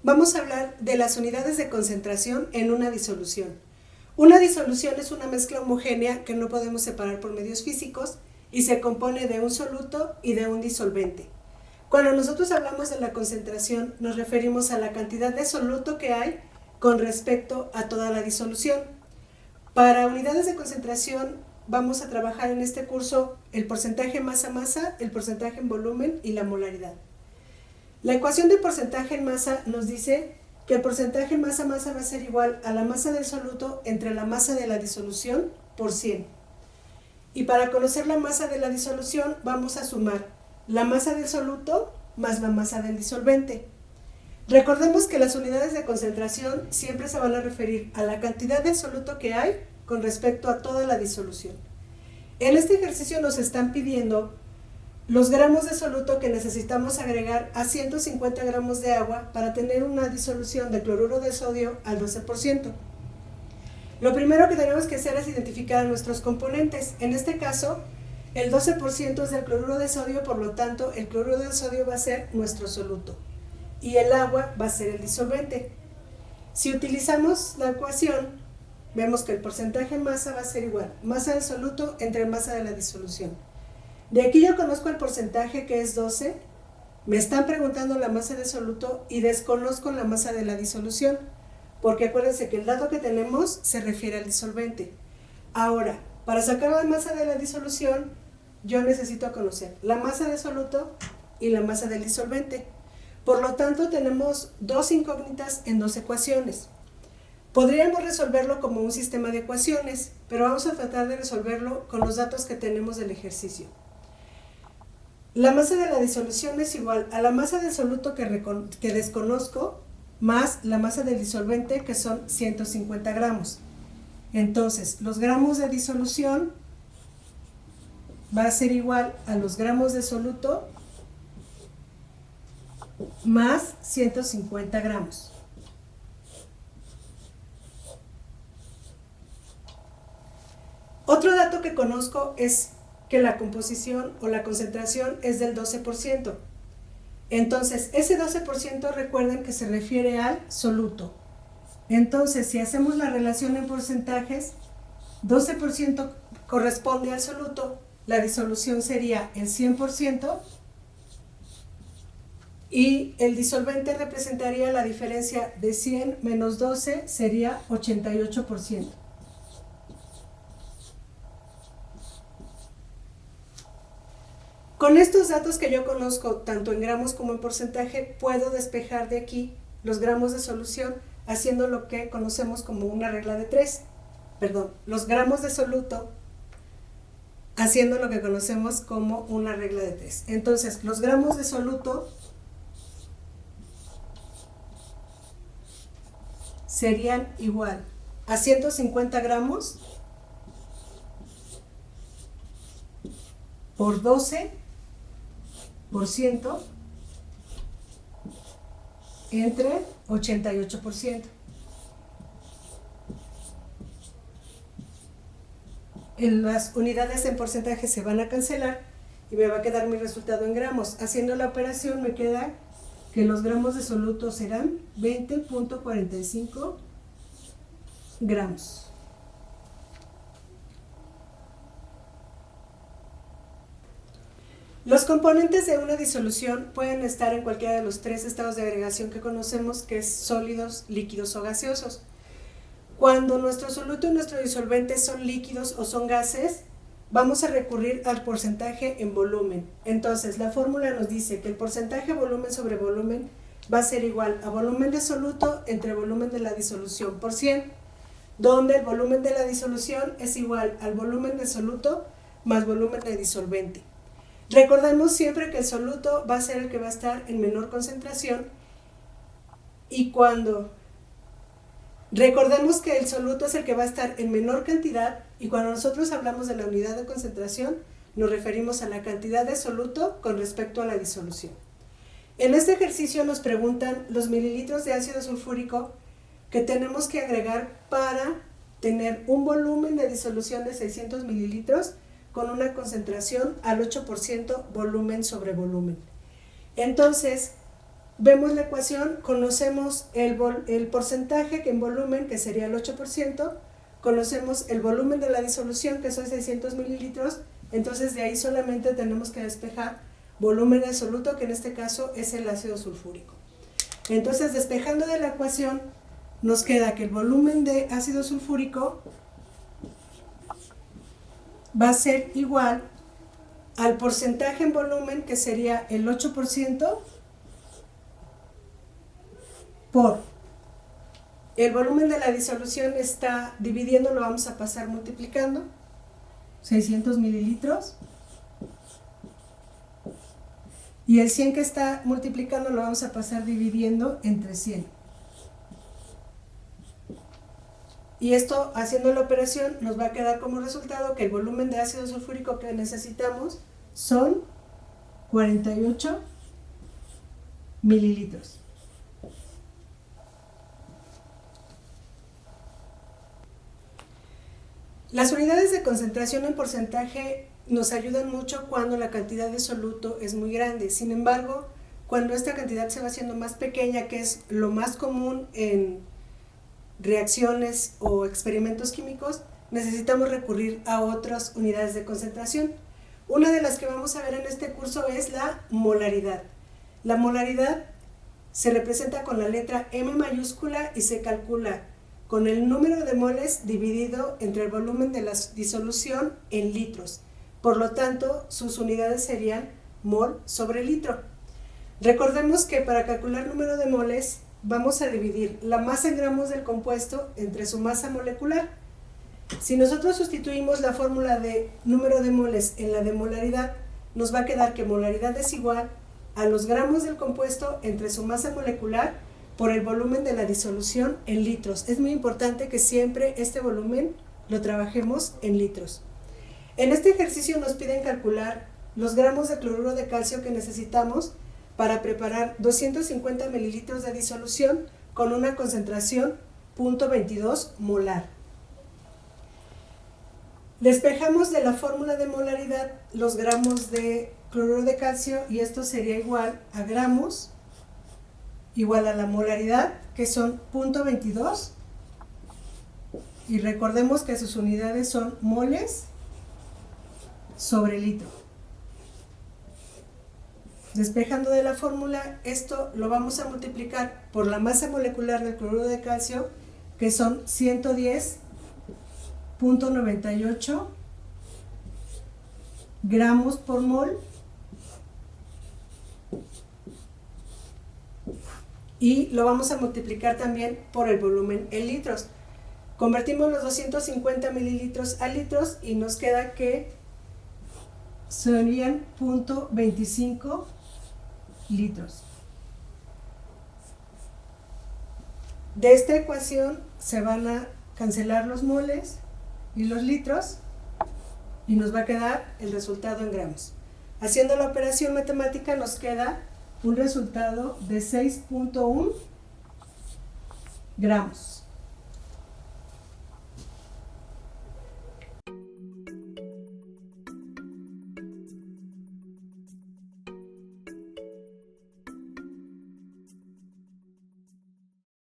vamos a hablar de las unidades de concentración en una disolución. Una disolución es una mezcla homogénea que no podemos separar por medios físicos y se compone de un soluto y de un disolvente. Cuando nosotros hablamos de la concentración, nos referimos a la cantidad de soluto que hay con respecto a toda la disolución. Para unidades de concentración vamos a trabajar en este curso el porcentaje masa-masa, el porcentaje en volumen y la molaridad. La ecuación de porcentaje en masa nos dice que el porcentaje masa-masa va a ser igual a la masa del soluto entre la masa de la disolución por 100. Y para conocer la masa de la disolución vamos a sumar la masa del soluto más la masa del disolvente. Recordemos que las unidades de concentración siempre se van a referir a la cantidad de soluto que hay con respecto a toda la disolución. En este ejercicio nos están pidiendo los gramos de soluto que necesitamos agregar a 150 gramos de agua para tener una disolución de cloruro de sodio al 12%. Lo primero que tenemos que hacer es identificar a nuestros componentes. En este caso, el 12% es del cloruro de sodio, por lo tanto, el cloruro de sodio va a ser nuestro soluto y el agua va a ser el disolvente. Si utilizamos la ecuación, vemos que el porcentaje en masa va a ser igual, masa del soluto entre masa de la disolución. De aquí yo conozco el porcentaje que es 12, me están preguntando la masa de soluto y desconozco la masa de la disolución, porque acuérdense que el dato que tenemos se refiere al disolvente. Ahora, para sacar la masa de la disolución, yo necesito conocer la masa de soluto y la masa del disolvente. Por lo tanto, tenemos dos incógnitas en dos ecuaciones. Podríamos resolverlo como un sistema de ecuaciones, pero vamos a tratar de resolverlo con los datos que tenemos del ejercicio. La masa de la disolución es igual a la masa del soluto que desconozco más la masa del disolvente, que son 150 gramos. Entonces, los gramos de disolución va a ser igual a los gramos de soluto más 150 gramos. Otro dato que conozco es que la composición o la concentración es del 12%. Entonces, ese 12% recuerden que se refiere al soluto. Entonces, si hacemos la relación en porcentajes, 12% corresponde al soluto, la disolución sería el 100% y el disolvente representaría la diferencia de 100 menos 12, sería 88%. Con estos datos que yo conozco, tanto en gramos como en porcentaje, puedo despejar de aquí los gramos de solución haciendo lo que conocemos como una regla de 3. Perdón, los gramos de soluto haciendo lo que conocemos como una regla de 3. Entonces, los gramos de soluto serían igual a 150 gramos por 12% entre 88%. Las unidades en porcentaje se van a cancelar y me va a quedar mi resultado en gramos. Haciendo la operación me queda que los gramos de soluto serán 20.45 gramos. Los componentes de una disolución pueden estar en cualquiera de los tres estados de agregación que conocemos, que es sólidos, líquidos o gaseosos. Cuando nuestro soluto y nuestro disolvente son líquidos o son gases, vamos a recurrir al porcentaje en volumen. Entonces, la fórmula nos dice que el porcentaje volumen sobre volumen va a ser igual a volumen de soluto entre volumen de la disolución por 100, donde el volumen de la disolución es igual al volumen de soluto más volumen de disolvente. Recordemos siempre que el soluto va a ser el que va a estar en menor concentración y recordemos que el soluto es el que va a estar en menor cantidad y cuando nosotros hablamos de la unidad de concentración nos referimos a la cantidad de soluto con respecto a la disolución. En este ejercicio nos preguntan los mililitros de ácido sulfúrico que tenemos que agregar para tener un volumen de disolución de 600 mililitros con una concentración al 8% volumen sobre volumen. Entonces, Vemos la ecuación, conocemos el porcentaje que en volumen, que sería el 8%, conocemos el volumen de la disolución, que son 600 mililitros, entonces de ahí solamente tenemos que despejar volumen absoluto, que en este caso es el ácido sulfúrico. Entonces, despejando de la ecuación, nos queda que el volumen de ácido sulfúrico va a ser igual al porcentaje en volumen, que sería el 8%, por el volumen de la disolución está dividiendo, lo vamos a pasar multiplicando, 600 mililitros, y el 100 que está multiplicando lo vamos a pasar dividiendo entre 100. Y esto, haciendo la operación, nos va a quedar como resultado que el volumen de ácido sulfúrico que necesitamos son 48 mililitros. Las unidades de concentración en porcentaje nos ayudan mucho cuando la cantidad de soluto es muy grande. Sin embargo, cuando esta cantidad se va haciendo más pequeña, que es lo más común en reacciones o experimentos químicos, necesitamos recurrir a otras unidades de concentración. Una de las que vamos a ver en este curso es la molaridad. La molaridad se representa con la letra M mayúscula y se calcula con el número de moles dividido entre el volumen de la disolución en litros. Por lo tanto, sus unidades serían mol sobre litro. Recordemos que para calcular número de moles vamos a dividir la masa en gramos del compuesto entre su masa molecular. Si nosotros sustituimos la fórmula de número de moles en la de molaridad, nos va a quedar que molaridad es igual a los gramos del compuesto entre su masa molecular por el volumen de la disolución en litros. Es muy importante que siempre este volumen lo trabajemos en litros. En este ejercicio nos piden calcular los gramos de cloruro de calcio que necesitamos para preparar 250 mililitros de disolución con una concentración 0.22 molar. Despejamos de la fórmula de molaridad los gramos de cloruro de calcio y esto sería igual a gramos igual a la molaridad, que son 0.22, y recordemos que sus unidades son moles sobre litro. Despejando de la fórmula, esto lo vamos a multiplicar por la masa molecular del cloruro de calcio, que son 110.98 gramos por mol, y lo vamos a multiplicar también por el volumen en litros. Convertimos los 250 mililitros a litros y nos queda que serían 0.25 litros. De esta ecuación se van a cancelar los moles y los litros y nos va a quedar el resultado en gramos. Haciendo la operación matemática nos queda un resultado de 6.1 gramos.